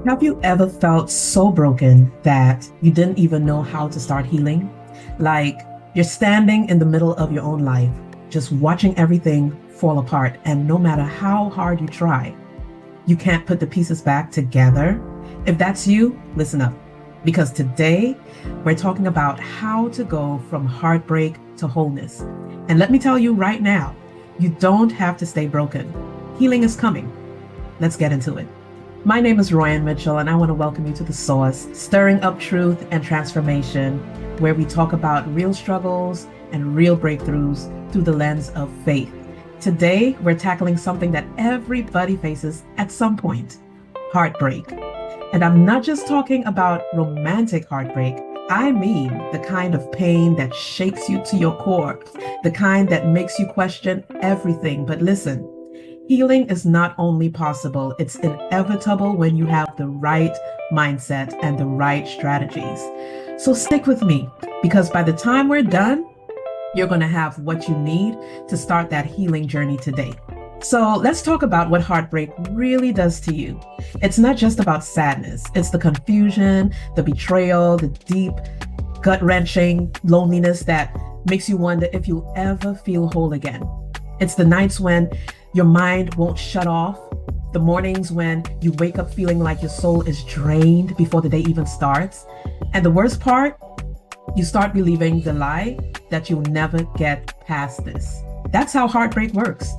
Have you ever felt so broken that you didn't even know how to start healing? Like you're standing in the middle of your own life, just watching everything fall apart, and no matter how hard you try, you can't put the pieces back together? If that's you, listen up. Because today we're talking about how to go from heartbreak to wholeness. And let me tell you right now, you don't have to stay broken. Healing is coming. Let's get into it. My name is Royan Mitchell, and I want to welcome you to The Source, stirring up truth and transformation, where we talk about real struggles and real breakthroughs through the lens of faith. Today, we're tackling something that everybody faces at some point, heartbreak. And I'm not just talking about romantic heartbreak. I mean the kind of pain that shakes you to your core, the kind that makes you question everything. But listen, healing is not only possible, it's inevitable when you have the right mindset and the right strategies. So stick with me, because by the time we're done, you're going to have what you need to start that healing journey today. So let's talk about what heartbreak really does to you. It's not just about sadness. It's the confusion, the betrayal, the deep, gut-wrenching loneliness that makes you wonder if you'll ever feel whole again. It's the nights when your mind won't shut off, the mornings when you wake up feeling like your soul is drained before the day even starts. And the worst part, you start believing the lie that you'll never get past this. That's how heartbreak works.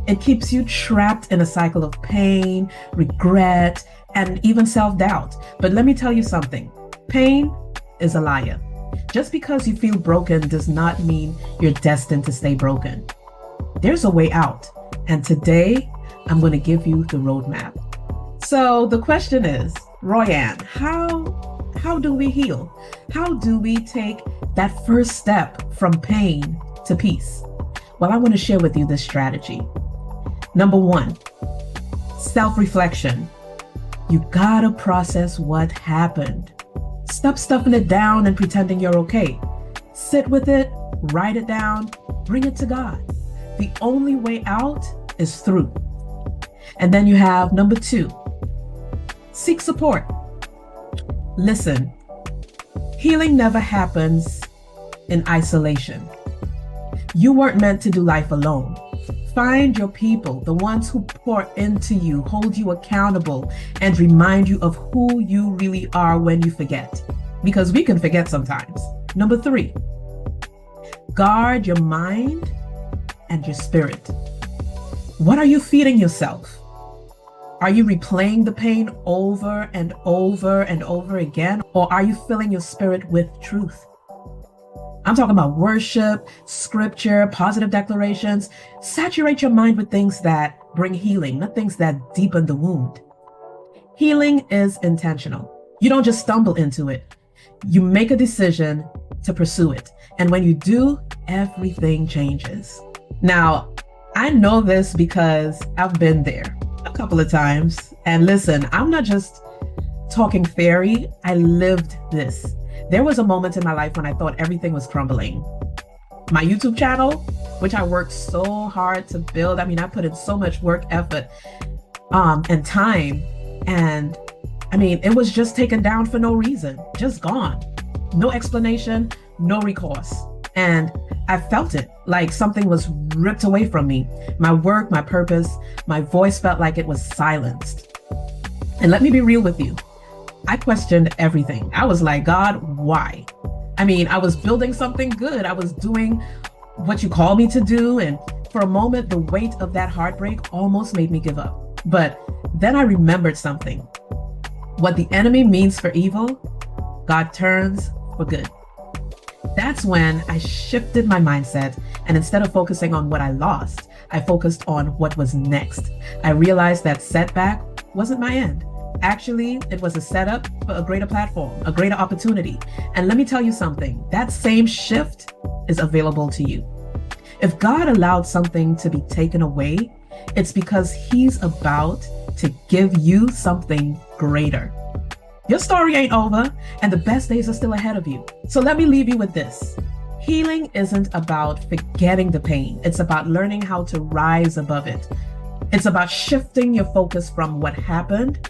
It keeps you trapped in a cycle of pain, regret, and even self-doubt. But let me tell you something. Pain is a liar. Just because you feel broken does not mean you're destined to stay broken. There's a way out. And today, I'm going to give you the roadmap. So the question is, Royan, how do we heal? How do we take that first step from pain to peace? Well, I want to share with you this strategy. Number one, self-reflection. You gotta process what happened. Stop stuffing it down and pretending you're okay. Sit with it, write it down, bring it to God. The only way out is through. And then you have number two, seek support. Listen, healing never happens in isolation. You weren't meant to do life alone. Find your people, the ones who pour into you, hold you accountable, and remind you of who you really are when you forget. Because we can forget sometimes. Number three, guard your mind and your spirit. What are you feeding yourself? Are you replaying the pain over and over and over again? Or are you filling your spirit with truth? I'm talking about worship, scripture, positive declarations. Saturate your mind with things that bring healing, not things that deepen the wound. Healing is intentional. You don't just stumble into it. You make a decision to pursue it. And when you do, everything changes. Now, I know this because I've been there a couple of times. And listen, I'm not just talking theory. I lived this. There was a moment in my life when I thought everything was crumbling. My YouTube channel, which I worked so hard to build. I mean, I put in so much work, effort, and time. And I mean, it was just taken down for no reason, just gone. No explanation, no recourse. And I felt it like something was ripped away from me. My work, my purpose, my voice felt like it was silenced. And let me be real with you. I questioned everything. I was like, God, why? I mean, I was building something good. I was doing what you call me to do. And for a moment, the weight of that heartbreak almost made me give up. But then I remembered something. What the enemy means for evil, God turns for good. That's when I shifted my mindset. And instead of focusing on what I lost, I focused on what was next. I realized that setback wasn't my end. Actually, it was a setup for a greater platform, a greater opportunity. And let me tell you something, that same shift is available to you. If God allowed something to be taken away, it's because He's about to give you something greater. Your story ain't over, and the best days are still ahead of you. So let me leave you with this. Healing isn't about forgetting the pain. It's about learning how to rise above it. It's about shifting your focus from what happened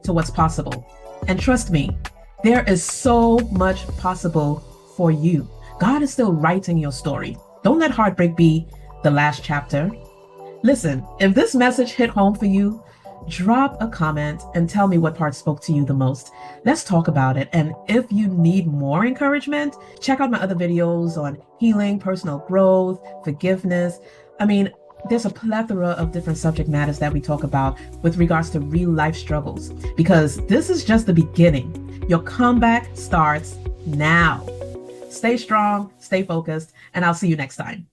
to what's possible. And trust me, there is so much possible for you. God is still writing your story. Don't let heartbreak be the last chapter. Listen, if this message hit home for you, drop a comment and tell me what part spoke to you the most. Let's talk about it. And if you need more encouragement, check out my other videos on healing, personal growth, forgiveness. There's a plethora of different subject matters that we talk about with regards to real life struggles, because this is just the beginning. Your comeback starts now. Stay strong, stay focused, and I'll see you next time.